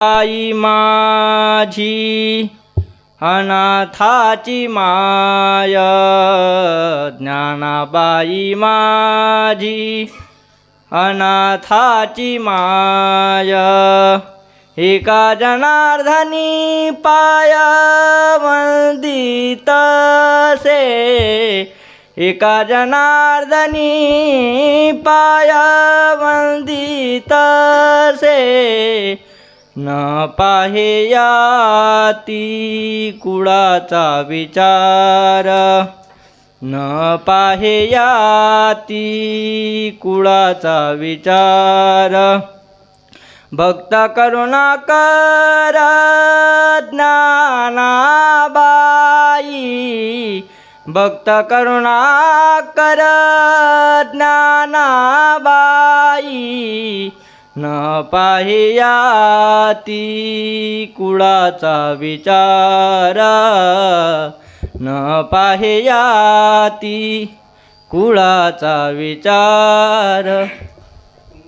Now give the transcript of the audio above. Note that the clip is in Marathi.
आई माझी अनाथाची माय, ज्ञानाबाई माझी अनाथाची माय, एका जनार्दनी पाय वंदितसे, एका जनार्दनी पाय वंदितसे, न पाहे याती कुळाचा विचार, न पाहे याती कुळाचा विचार, भक्त करुणाकर ज्ञानाबाई, भक्त करुणाकर ज्ञानाबाई, न पाहे याती कुळाचा विचार, न पाहे याती कुळाचा विचार।